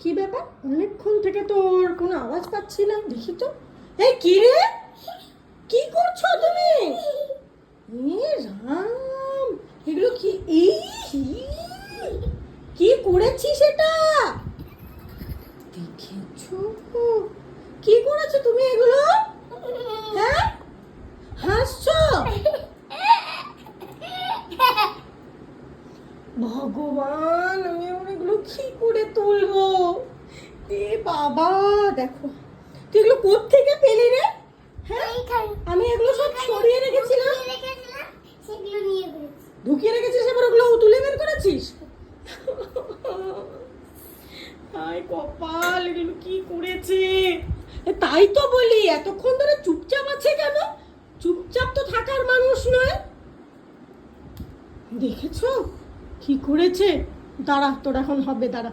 কি ব্যাপার? অনেকক্ষণ থেকে তোর কোনো আওয়াজ পাচ্ছি না, দেখি তো। এই কি রে, কি করছো তুমি? এ রাম, এগুলো কি? এই কি করেছিস এটা? দেখেছো কি করেছো তুমি এগুলো? হ্যাঁ, হাসছো? ভগবান, আমি এগুলো কি করে তুলবো? এ বাবা, দেখো তুই এগুলো কোত্থেকে পেলি রে? হ্যাঁ, আমি এগুলো সব সরিয়ে রেখেছিলাম। ঢুকিয়ে রেখেছিস, এবার ওগুলো তুলে বের করেছিস? হায় কপাল, এগুলো কি করেছে? তাই তো বলি, এতক্ষণ ধরে চুপচাপ আছে কেন? চুপচাপ তো থাকার মানুষ নয়। দেখেছো কি করেছে? দাঁড়া, তোর এখন হবে, দাঁড়া।